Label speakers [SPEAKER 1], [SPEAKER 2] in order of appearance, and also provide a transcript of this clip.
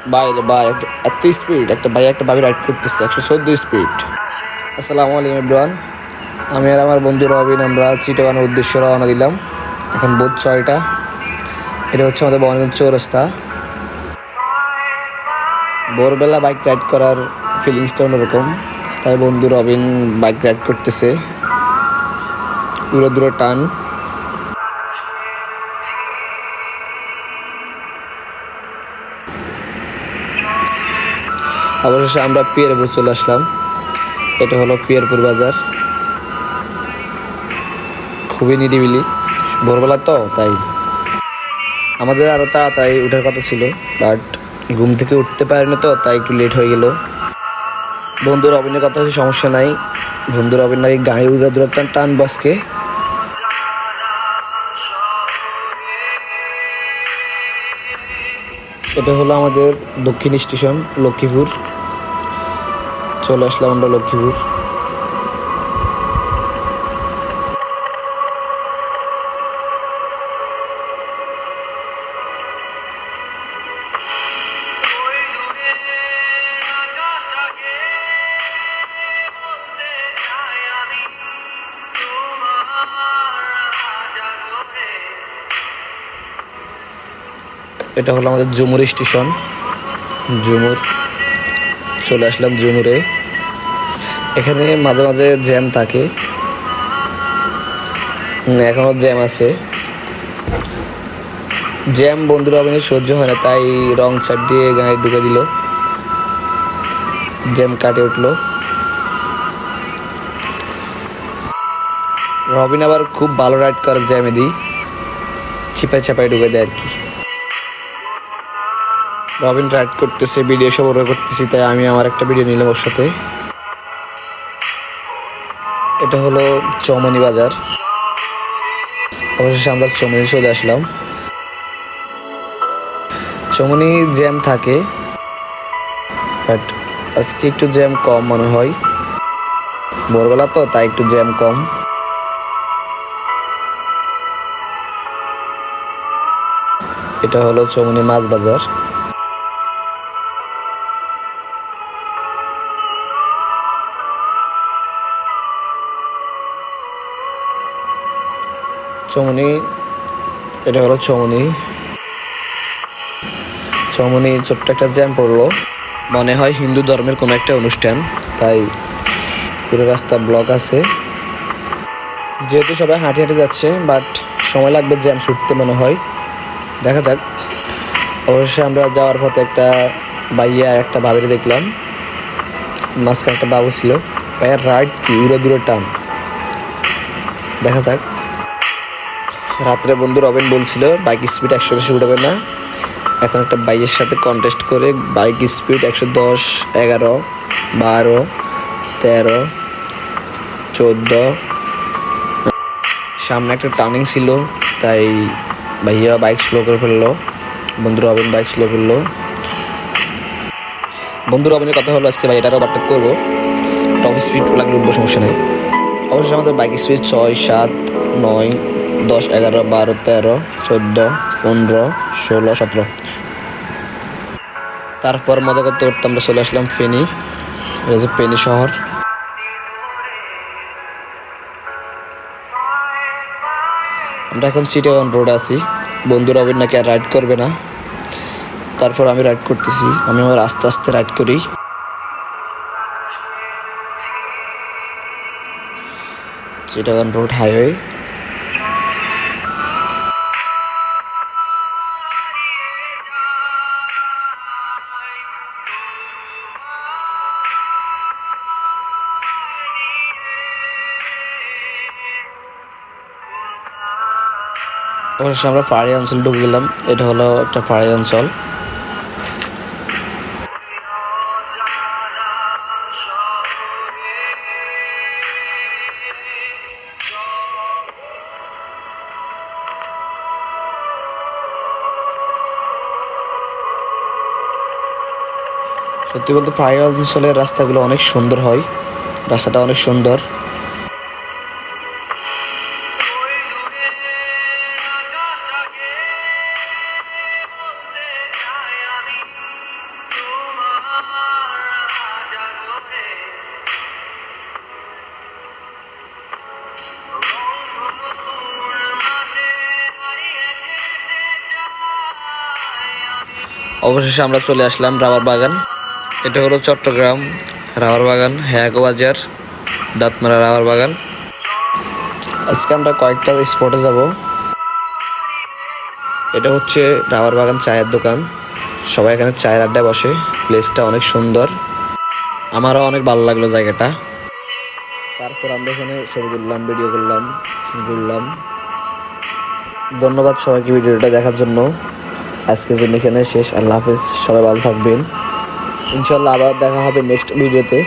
[SPEAKER 1] বাইরে ভাই এত স্পিড একটা ভাই একটা ভাবি রাইড করতেছে 114 স্পিড। আসসালামু আলাইকুম এভরিওয়ান, আমি আর আমার বন্ধু রবিন আমরা চিটাগানের উদ্দেশ্যে রওনা দিলাম। এখন বোধ 6টা। এটা হচ্ছে আমাদের বনগঞ্জ চৌরাস্তা। ভোরবেলা বাইক রাইড করার ফিলিংসটা অন্যরকম, তাই বন্ধু রবিন বাইক রাইড করতেছে দূরে দূরে টান। অবশেষে আমরা পিয়ারপুর চলে আসলাম। এটা হলো পিয়ারপুর বাজার, খুবই নিরিবিলি। ভোরবেলা তো তাই আমাদের আরও তাড়াতাড়ি ওঠার কথা ছিল, বাট ঘুম থেকে উঠতে পারিনি তো তাই একটু লেট হয়ে গেল। বন্ধু রবিনের কথা হচ্ছে সমস্যা নাই, বন্ধু রবিন নাকি গাড়ি উড়ে দূরে টান বসকে। এটা হলো আমাদের দক্ষিণ স্টেশন লক্ষ্মীপুর। চলে আসলাম আমরা লক্ষ্মীপুর। এটা হলো আমাদের ঝুমুর স্টেশন, ঝুমুর। চলে আসলাম ঝুমুরে। এখানে মাঝে মাঝে জ্যাম থাকে, এখনো জ্যাম আছে। জ্যাম বন্ধুরা অভিনয় সহ্য হয় না, তাই রং সাইড দিয়ে গাড়ি ঢুকে দিল, জ্যাম কাটে উঠলো। রবিন আবার খুব ভালো রাইড করে, জ্যামে দিই চিপাই চাপাই ঢুকে দেয় আর কি। রবিন রাইড করতেছে, ভিডিও সব করতেছি, তাই আমি আমার একটা ভিডিও নিলাম ওর সাথে। এটা হলো চৌমনি বাজার। অবশেষে আমরা চৌমনি চলে আসলাম। চৌমনি জ্যাম থাকে, বাট আজকে একটু জ্যাম কম মনে হয়, ভোরবেলা তো তাই একটু জ্যাম কম। এটা হলো চৌমনি মাছ বাজার। চৌমনি, এটা হলো চৌমনি। চৌমনি ছোট্ট একটা জ্যাম পড়লো, মনে হয় হিন্দু ধর্মের কোনো একটা অনুষ্ঠান, তাই পুরো রাস্তা ব্লক আছে। যেহেতু সবাই হাঁটে হাঁটে যাচ্ছে, বাট সময় লাগবে জ্যাম ছুটতে মনে হয়, দেখা যাক। অবশ্যই আমরা যাওয়ার পথে একটা ভাইয়া আর একটা ভাবিরে দেখলাম, মাঝখানে একটা বাবু ছিল। ভাইয়ার রাইড কি উড়ে দূরে টান, দেখা যাক। রাত্রে বন্ধু রবিন বলছিল বাইক স্পিড 100 বেশি উঠবে না। এখন একটা বাইকের সাথে কন্টেস্ট করে বাইক স্পিড 110, 11, 12, 13, 14। সামনে একটা টার্নিং ছিল, তাই ভাইয়া বাইক স্লো করে ফেললো, বন্ধু রবিন বাইক স্লো করলো। বন্ধু রবিনের কথা হলো আজকে ভাইয়াটারও ওভারটেক করবো, টপ স্পিড লাগলে উঠবো, সমস্যা নেই। অবশ্যই আমাদের বাইক স্পিড 6, 7, 9, 10, 11, 12, 13, 14, 15, 16, 17। তারপর মজা করতে করতে আমরা চলে আসলাম ফেনী। এটা হচ্ছে ফেনী শহর। আমরা এখন চিটাগাং রোডে আছি। বন্ধু রবিন নাকি আর রাইড করবে না, তারপর আমি রাইড করতেছি। আমি আমার আস্তে আস্তে রাইড করি। Chittagong road highway. অবশ্যই আমরা পাহাড়ি অঞ্চলে ঢুকে গেলাম। এটা হলো একটা পাহাড়ি অঞ্চল। সত্যি বলতে পাহাড়ি অঞ্চলের রাস্তাগুলো অনেক সুন্দর হয়, রাস্তাটা অনেক সুন্দর। অবশেষে আমরা চলে আসলাম রাবার বাগান। এটা হলো চট্টগ্রাম রাবার বাগান, হ্যাগো বাজার, দাঁতমারা রাবার বাগান। আজকে আমরা কয়েকটা স্পটে যাব। এটা হচ্ছে রাবার বাগান চায়ের দোকান। সবাই এখানে চায়ের আড্ডায় বসে। প্লেসটা অনেক সুন্দর, আমারও অনেক ভালো লাগলো জায়গাটা। তারপর আমরা এখানে ছবি তুললাম, ভিডিও করলাম, ঘুরলাম। ধন্যবাদ সবাইকে ভিডিওটা দেখার জন্য। আজকের জন্য এখানে শেষ। আল্লাহ হাফেজ, সবাই ভালো থাকবেন। ইনশাল্লাহ আবার দেখা হবে নেক্সট ভিডিওতে।